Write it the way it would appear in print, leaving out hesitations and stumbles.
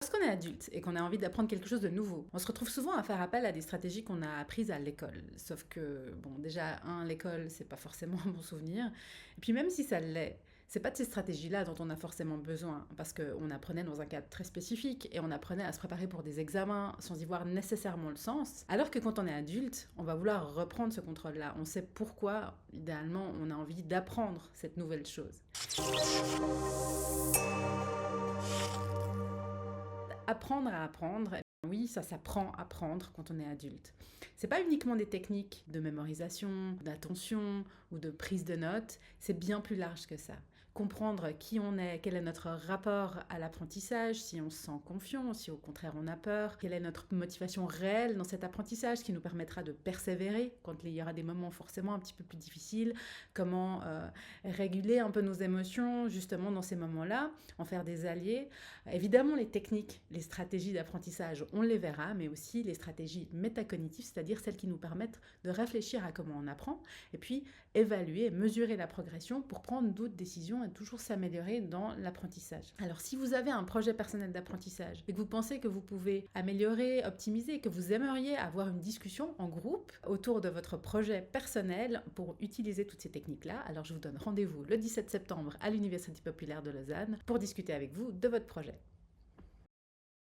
Lorsqu'on est adulte et qu'on a envie d'apprendre quelque chose de nouveau, on se retrouve souvent à faire appel à des stratégies qu'on a apprises à l'école. Sauf que, bon, déjà, l'école, c'est pas forcément un bon souvenir. Et puis même si ça l'est, c'est pas de ces stratégies-là dont on a forcément besoin, parce qu'on apprenait dans un cadre très spécifique et on apprenait à se préparer pour des examens sans y voir nécessairement le sens. Alors que quand on est adulte, on va vouloir reprendre ce contrôle-là. On sait pourquoi, idéalement, on a envie d'apprendre cette nouvelle chose. Apprendre à apprendre, oui, ça s'apprend à apprendre quand on est adulte. C'est pas uniquement des techniques de mémorisation, d'attention ou de prise de notes, c'est bien plus large que ça. Comprendre qui on est, quel est notre rapport à l'apprentissage, si on se sent confiant, si au contraire on a peur, quelle est notre motivation réelle dans cet apprentissage qui nous permettra de persévérer quand il y aura des moments forcément un petit peu plus difficiles, comment réguler un peu nos émotions justement dans ces moments-là, en faire des alliés. Évidemment, les techniques, les stratégies d'apprentissage, on les verra, mais aussi les stratégies métacognitives, c'est-à-dire celles qui nous permettent de réfléchir à comment on apprend, et puis évaluer, mesurer la progression pour prendre d'autres décisions et toujours s'améliorer dans l'apprentissage. Alors, si vous avez un projet personnel d'apprentissage et que vous pensez que vous pouvez améliorer, optimiser, que vous aimeriez avoir une discussion en groupe autour de votre projet personnel pour utiliser toutes ces techniques-là, alors je vous donne rendez-vous le 17 septembre à l'Université populaire de Lausanne pour discuter avec vous de votre projet.